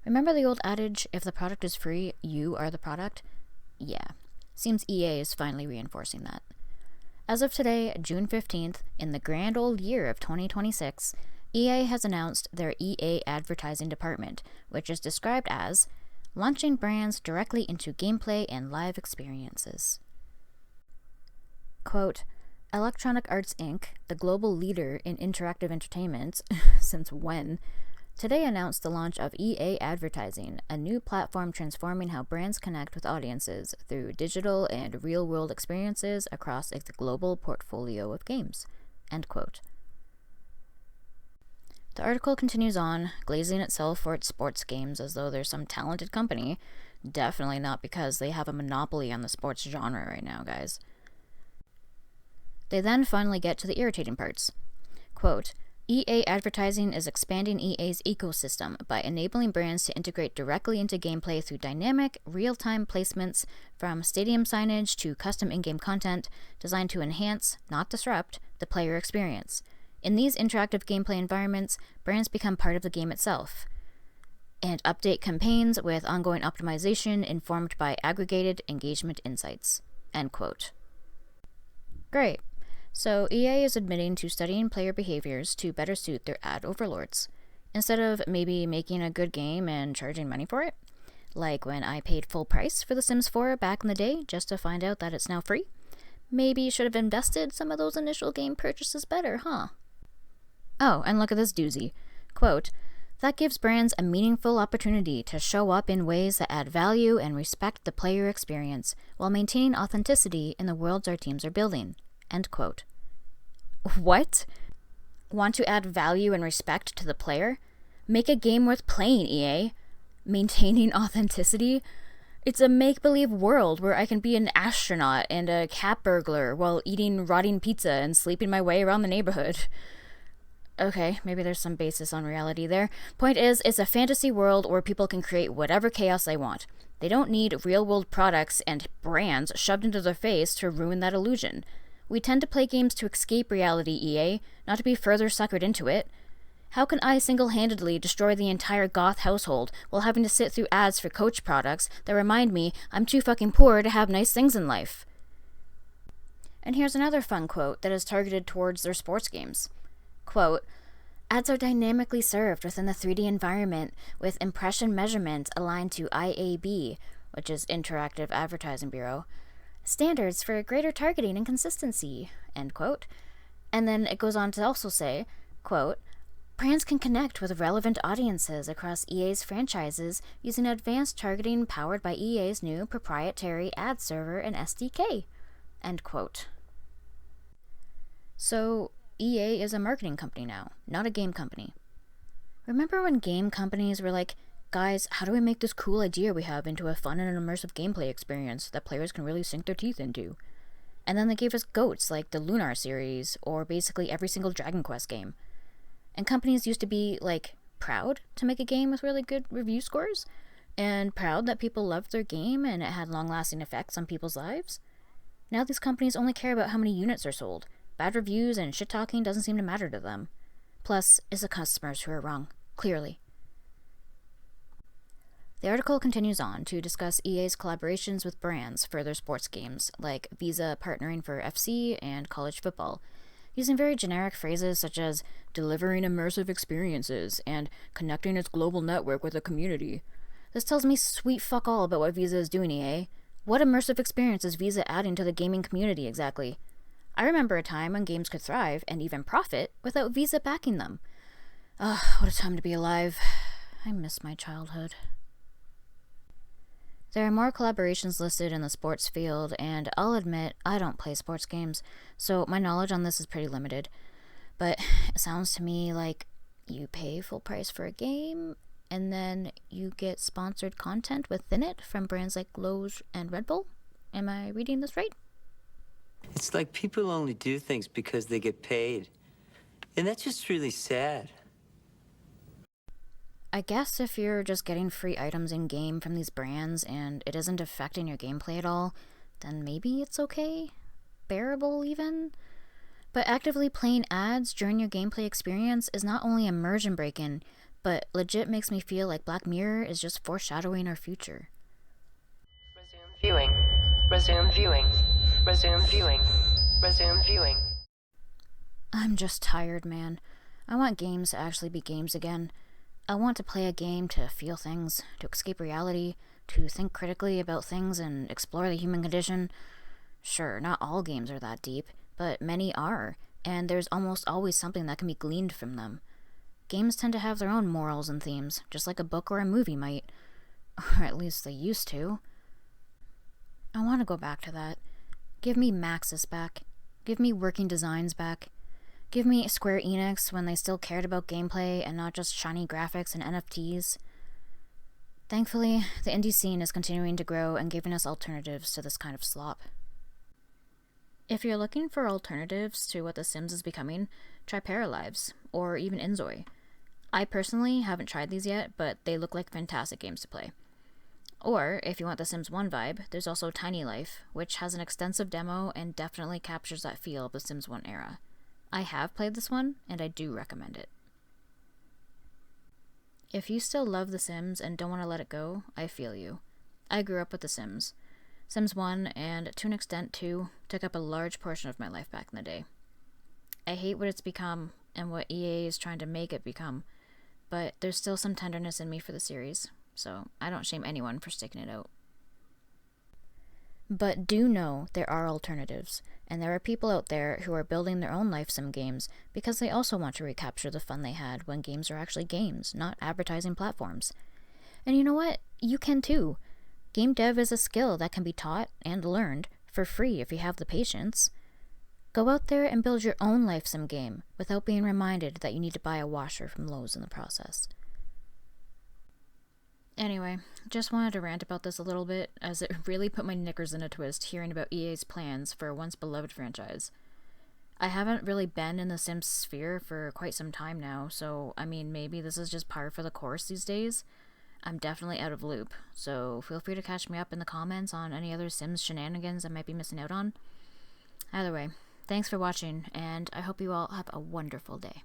Remember the old adage, if the product is free, you are the product? Yeah. Seems EA is finally reinforcing that. As of today, June 15th, in the grand old year of 2026, EA has announced their EA advertising department, which is described as launching brands directly into gameplay and live experiences. Quote, Electronic Arts Inc., the global leader in interactive entertainment, since when, today announced the launch of EA Advertising, a new platform transforming how brands connect with audiences through digital and real-world experiences across its global portfolio of games. End quote. The article continues on, glazing itself for its sports games as though they're some talented company. Definitely not because they have a monopoly on the sports genre right now, guys. They then finally get to the irritating parts. Quote, EA Advertising is expanding EA's ecosystem by enabling brands to integrate directly into gameplay through dynamic, real-time placements, from stadium signage to custom in-game content designed to enhance, not disrupt, the player experience. In these interactive gameplay environments, brands become part of the game itself, and update campaigns with ongoing optimization informed by aggregated engagement insights. End quote. Great. So EA is admitting to studying player behaviors to better suit their ad overlords, instead of maybe making a good game and charging money for it. Like when I paid full price for The Sims 4 back in the day just to find out that it's now free. Maybe you should have invested some of those initial game purchases better, huh? Oh, and look at this doozy. Quote, that gives brands a meaningful opportunity to show up in ways that add value and respect the player experience while maintaining authenticity in the worlds our teams are building. End quote. What? Want to add value and respect to the player? Make a game worth playing, EA. Maintaining authenticity? It's a make-believe world where I can be an astronaut and a cat burglar while eating rotting pizza and sleeping my way around the neighborhood. Okay, maybe there's some basis on reality there. Point is, it's a fantasy world where people can create whatever chaos they want. They don't need real-world products and brands shoved into their face to ruin that illusion. We tend to play games to escape reality, EA, not to be further suckered into it. How can I single-handedly destroy the entire goth household while having to sit through ads for Coach products that remind me I'm too fucking poor to have nice things in life? And here's another fun quote that is targeted towards their sports games. Quote, ads are dynamically served within the 3D environment with impression measurement aligned to IAB, which is Interactive Advertising Bureau, standards for greater targeting and consistency, end quote. And then it goes on to also say, quote, brands can connect with relevant audiences across EA's franchises using advanced targeting powered by EA's new proprietary ad server and SDK, end quote. So, EA is a marketing company now, not a game company. Remember when game companies were like, guys, how do we make this cool idea we have into a fun and immersive gameplay experience that players can really sink their teeth into? And then they gave us GOATs like the Lunar series, or basically every single Dragon Quest game. And companies used to be, like, proud to make a game with really good review scores, and proud that people loved their game and it had long-lasting effects on people's lives. Now these companies only care about how many units are sold. Bad reviews and shit-talking doesn't seem to matter to them. Plus, it's the customers who are wrong, clearly. The article continues on to discuss EA's collaborations with brands for their sports games, like Visa partnering for FC and college football, using very generic phrases such as delivering immersive experiences and connecting its global network with a community. This tells me sweet fuck all about what Visa is doing, EA. What immersive experience is Visa adding to the gaming community exactly? I remember a time when games could thrive and even profit without Visa backing them. Ugh, what a time to be alive. I miss my childhood. There are more collaborations listed in the sports field, and I'll admit I don't play sports games, so my knowledge on this is pretty limited. But it sounds to me like you pay full price for a game, and then you get sponsored content within it from brands like Lowe's and Red Bull? Am I reading this right? It's like people only do things because they get paid. And that's just really sad. I guess if you're just getting free items in-game from these brands and it isn't affecting your gameplay at all, then maybe it's okay? Bearable, even? But actively playing ads during your gameplay experience is not only immersion-breaking, but legit makes me feel like Black Mirror is just foreshadowing our future. Resume viewing. Resume viewing. Resume viewing. Resume viewing. I'm just tired, man. I want games to actually be games again. I want to play a game to feel things, to escape reality, to think critically about things and explore the human condition. Sure, not all games are that deep, but many are, and there's almost always something that can be gleaned from them. Games tend to have their own morals and themes, just like a book or a movie might. Or at least they used to. I want to go back to that. Give me Maxis back. Give me working designs back. Give me Square Enix when they still cared about gameplay and not just shiny graphics and NFTs. Thankfully, the indie scene is continuing to grow and giving us alternatives to this kind of slop. If you're looking for alternatives to what The Sims is becoming, try Paralives, or even Inzoi. I personally haven't tried these yet, but they look like fantastic games to play. Or, if you want the Sims 1 vibe, there's also Tiny Life, which has an extensive demo and definitely captures that feel of the Sims 1 era. I have played this one, and I do recommend it. If you still love The Sims and don't want to let it go, I feel you. I grew up with The Sims. Sims 1, and to an extent 2, took up a large portion of my life back in the day. I hate what it's become, and what EA is trying to make it become, but there's still some tenderness in me for the series, so I don't shame anyone for sticking it out. But do know there are alternatives, and there are people out there who are building their own life sim games because they also want to recapture the fun they had when games are actually games, not advertising platforms. And you know what? You can too. Game dev is a skill that can be taught and learned for free if you have the patience. Go out there and build your own life sim game without being reminded that you need to buy a washer from Lowe's in the process. Anyway, just wanted to rant about this a little bit, as it really put my knickers in a twist hearing about EA's plans for a once beloved franchise. I haven't really been in the Sims sphere for quite some time now, so I mean, maybe this is just par for the course these days. I'm definitely out of loop, so feel free to catch me up in the comments on any other Sims shenanigans I might be missing out on. Either way, thanks for watching, and I hope you all have a wonderful day.